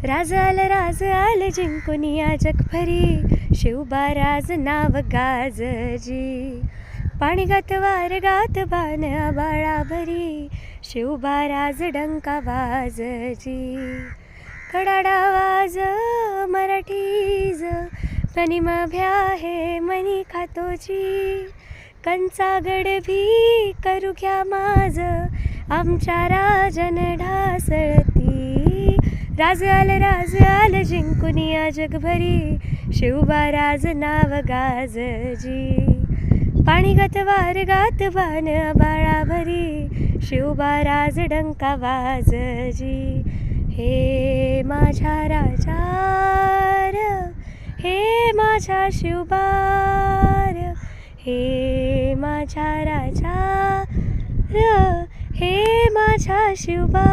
राज आलं जिंकून या जगभरी, शिवबा राज नाव गाजजी. पाणी गात वार गात बाण आबाळाभरी, शिवबा राज डंका वाजजी. कडाडा वाज मराठीज, प्रनिम भ्या हे मनी खातोजी. कंचागड भी करू घ्या माज, आमच्या राजन ढासळती. राज आलं जिंकून या जगभरी, शिवबा राज नाव गाजजी. पाणी गात वार गात बाण आबाळाभरी, शिवबा राज डंका वाजजी. हे माझ्या राजा र, हे माझ्या शिवबार, हे माझ्या राजा र, हे माझ्या शिवबा.